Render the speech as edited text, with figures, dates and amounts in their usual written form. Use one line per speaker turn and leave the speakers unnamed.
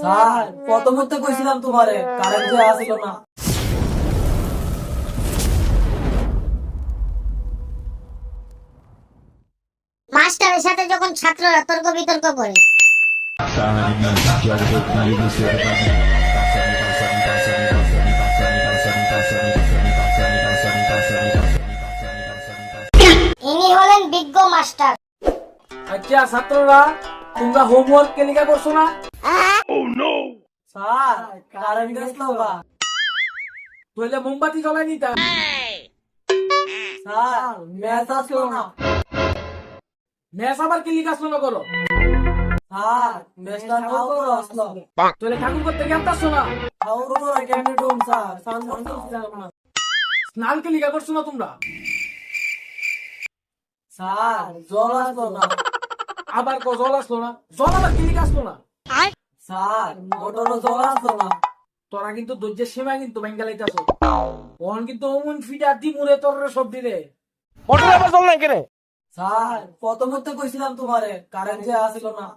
Sir প্রথমত কইছিলাম তোমারে কারেন্ট যে আসিল না।
মাস্টারের সাথে যখন ছাত্ররা তর্ক বিতর্ক করে ইনি হলেন বিজ্ঞ মাস্টার।
আচ্ছা ছাত্ররা তোমরা হোমওয়ার্ক কে লিখা করছো না? স্যার কারেন্ট গেছিল বা তাহলে মোমবাতি জ্বলাই নিতা। স্যার ম্যাচ আসলো না। ম্যাচ আবার কি লিখা আসলো না করো? স্যার ম্যাচটা নাও করো আসলো। তাহলে ঠাকুর করতে কেমন আসছো না? ঠাকুর করে কেমনে ডুম স্যার স্নান করতে যাও না। স্নান কে লিখা করছো না তোমরা? স্যার জল আসলো না। আবার জল আসলো না। জল আবার কি লিখা আসলো না? স্যার মোটরও জল আসলো না। তোরা কিন্তু ধৈর্যের সীমা কিন্তু বেঙ্গালাইতেছ। ওখান কিন্তু অমন ফিটা দিমুরে তোর সব দিলে মোটর আবার জল নাই কেন? স্যার প্রথমত কইছিলাম তোমারে কারেন্ট যে আসিল না।